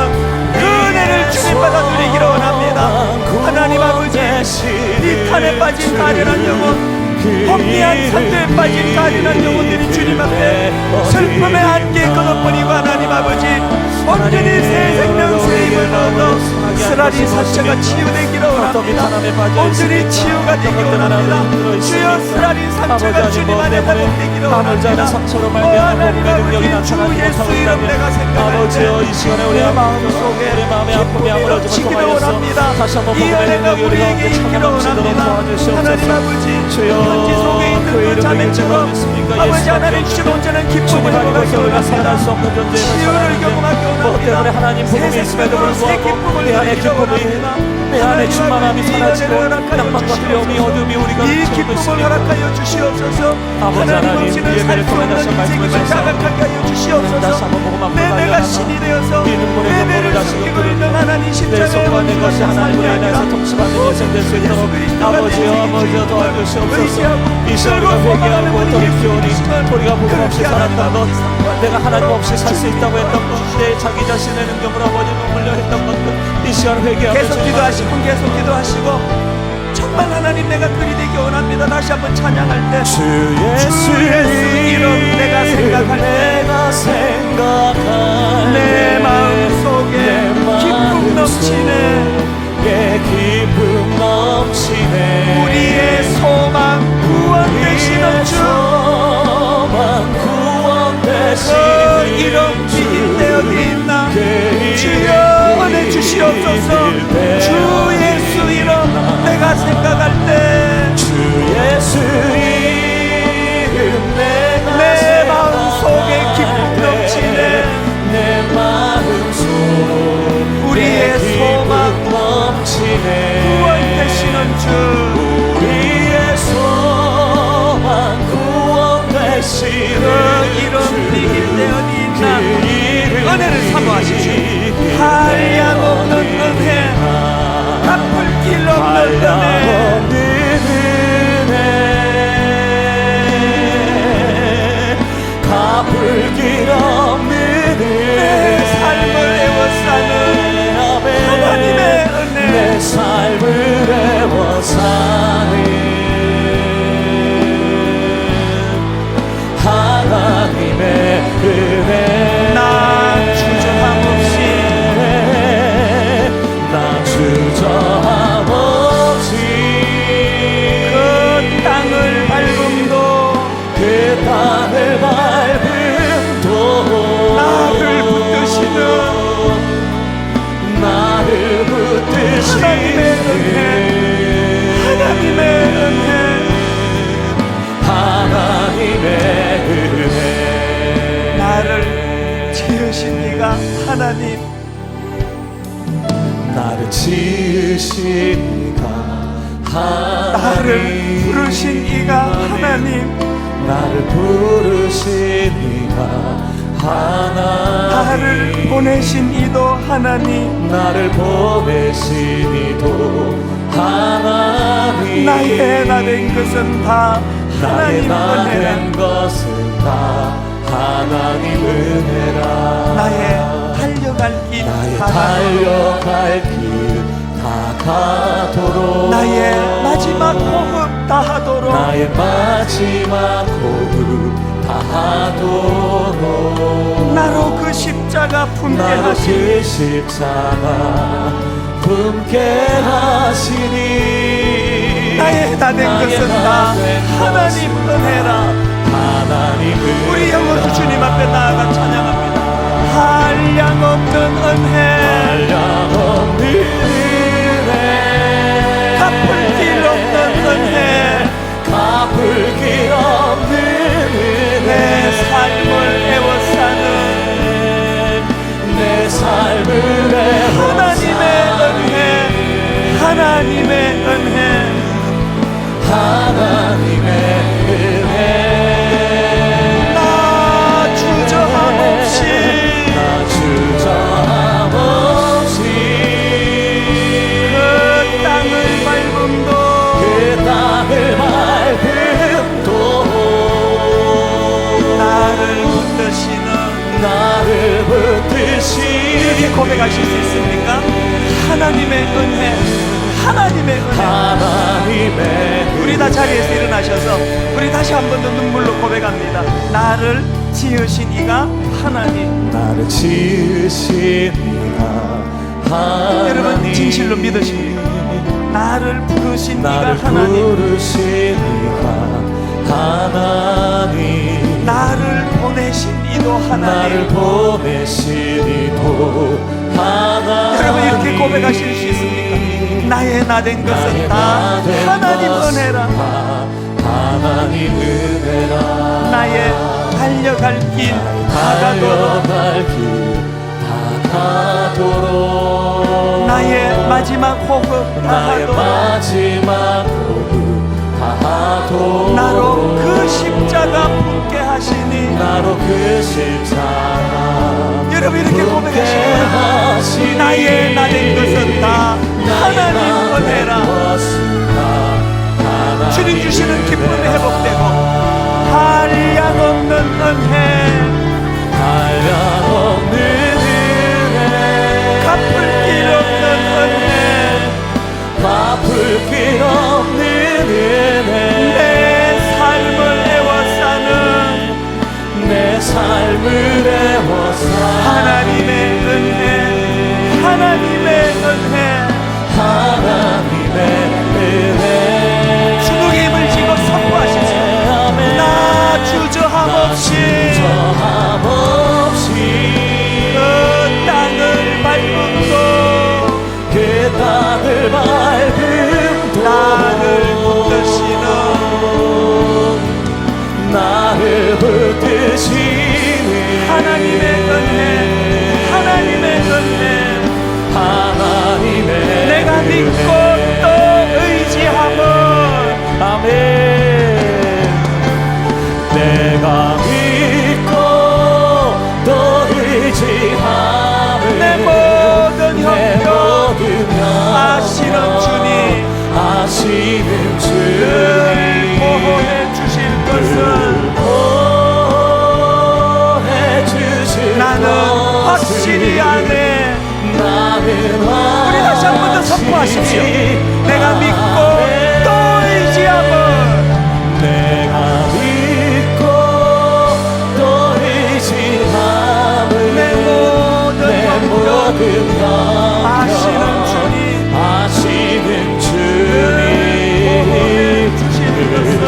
그 은혜를 주님마다 누리기를 원합니다. 하나님 아버지, 이 탄에 빠진 가련한 영혼, 혼미한 산도에 빠진 가련한 영혼들이 주님 앞에 슬픔의 한계에 끊어버리고 하나님 아버지, 온전히 새 생명 새 힘을 얻어 쓰라린 사체가 치유되기를 원합니다. 온전히 치유가 되기를 원합니다. 주여, 쓰라린 상처가 주님 안에 회복되기를 원합니다. 하나님 아버지, 주 예수 이름 내가 생각할 때 내 마음속에 기쁨이 넘치기를 원합니다. 이 은혜가 우리에게 있기를 원합니다. 하나님 아버지, 현지 속에 있는 그 자매처럼 아버지 하나님 주신 온전한 기쁨을 회복하기 원합니다. 치유를 경험하기 원합니다. 새 생명으로 새 기쁨을 누리기를 원합니다. 내 안에 충만함이 사라지고 낭만과 두려움이 어둠이 우리가 이 기쁨을 허락하여 주시옵소서. 하나님 없이는 살 수 없는 인생임을 자각하게 하여 주시옵소서. 내 내가 신이 되어서 내 배를 숨기고 있는 하나님 십자가의 원수가 삶이 아니라 아버지여 도와주시옵소서. 이 시간 우리가 회개하고 돌이키오니 우리가 복음 없이 살았던 것, 내가 하나님 없이 살 수 있다고 했던 것, 내 자기 자신의 능력으로 아버지 눈물려 했던 것들, 이 시간 회개하고 계속 기도하시고 계속 기도하시고 정말 하나님 내가 들이대기 원합니다. 다시 한번 찬양할 때 주 예수 이름 내가 생각할 때 내 마음속에 기쁨 넘치네. 기쁨 넘치네. 우리의 소망 구원 되시는 주, 구원 그 되시는 이름 비길 때 어디 있나. 그 주여 은혜 주시옵소서. 주 예수 이름 내가 생각할 때 주 예수 이름 내 마음속에 기쁨 넘치네. 내 마음속 우리의 소망 넘치네. 구원 되시는 주, 우리의 소망 구원 되시는 그 이름 비길 때 어디 있나. 은혜를 사모하시죠. 한량없는 은혜, 갚을 길 없는 은혜, 갚을 길 없는 내 삶을 애워싸는 하나님의 은혜, 내 삶을 애워싸는 하나님의 은혜. 나 주저함 없이 그 땅을 밟음도 나를 붙드시는 하나님의 은혜, 하나님의 은혜. 나를 지으신 이가 하나님, 나를 지으신 이가 하나님, 나를 부르신 이가 하나님, 나를 부르신 이가 하나님, 나를 보내신 이도 하나님, 나를 보내신 이도 하나님, 나의 나 된 것은 다 나의 하나님 나 된 은혜라. 것은 다 하나님 은혜라. 나의 달려갈 길 나의 다 달려갈 길 다 가도록, 나의 마지막 호흡 다 하도록, 나의 마지막 호흡 다 하도록, 나로 그 십자가 품게 나로 하시니 그 십자가 품게 하시니, 나의 다 된 것은 다 하나님 은혜라. 하나님 은혜라. 우리 영으로 주님 앞에 나아가 찬양합니다. 한량 없는 은혜, 한량없는 은혜, 갚을 길 없는 은혜, 갚을 길 없는 은혜, 내 삶을 애워싸는 내 삶을 하나님의 은혜, 하나님의 은혜, 하나님의 이렇게 고백하실 수 있습니까? 하나님의 은혜, 하나님의 은혜. 하나님의 우리 다 자리에서 일어나셔서 우리 다시 한 번 더 눈물로 고백합니다. 나를 지으신 이가 하나님. 나를 지으신 이가 하나님. 여러분 진실로 믿으십니까? 나를 부르신 이가 나를 하나님. 부르신 이가 하나님. 나를 보내신 이도 나를 하나님. 보내신 이도 하나님. 여러분 이렇게 고백하실 수 있습니까? 나의 나 된 것은 다 하나님 은혜라. 하나님 은혜라. 나의 달려갈 길 다가도록, 달려갈 길 다가도록. 나의 마지막 호흡 나의 다하도록, 마지막 호흡 다하도록. 나로 그 십자가 붙게 하시니. 나로 그 십자가 여러분 이렇게 고백하시구나. 하시니. 나의 나 된 것은 다 하나님 은혜라. 주님 주시는 기쁨이 회복되고 한량없는 은혜, 한량없는 은혜, 갚을 길 없는 은혜, 갚을 길 없는 은혜. 내 삶을 애워싸는 내 삶을 애워싸는 하나님의 은혜, 하나님의 은혜. 하나님의 은혜. 주님의 힘을 지고 선포하십시오. 나 주저함 없이 그 땅을 밟음도, 그 땅을 밟음도 나를 붙드시는 나를 붙드시는 하나님의 은혜, 하나님의 은혜. 하나님의 내가 믿고 또 의지함은, 아멘. 내가 믿고 또 의지함은 내 모든 형편 아시는 주님, 아시는 늘 주님 보호해 주실 것을 보호해 주실 나는 확실히 아네. 우리 다시 한 번 더 선포하십시오. 내가 믿고 또 의지함은, 내가 믿고 또 의지함은 내 모든 형편 아시는 주님, 아시는 보호해 주실 것을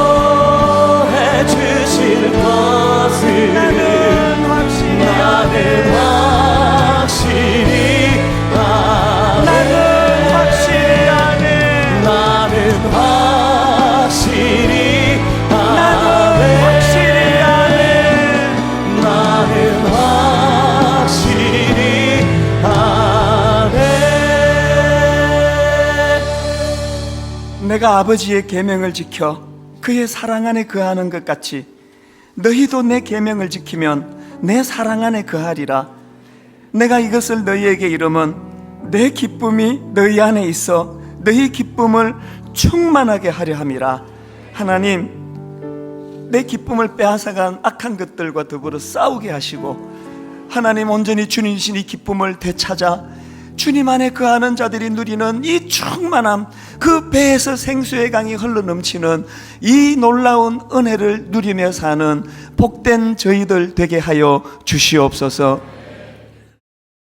보호해 주실 것을 나는 확실히 나는 확실히 나는 확실히 아네. 나는 확실히 나는 확실히 아네. 나는 확실히 아네. 내가 아버지의 계명을 지켜 그의 사랑 안에 거하는 것 같이 너희도 내 계명을 지키면 내 사랑 안에 거하리라. 내가 이것을 너희에게 이름은 내 기쁨이 너희 안에 있어 너희 기쁨을 충만하게 하려 함이라. 하나님, 내 기쁨을 빼앗아간 악한 것들과 더불어 싸우게 하시고, 하나님 온전히 주님이신 이 기쁨을 되찾아 주님 안에 거하는 자들이 누리는 이 충만함, 그 배에서 생수의 강이 흘러넘치는 이 놀라운 은혜를 누리며 사는 복된 저희들 되게 하여 주시옵소서.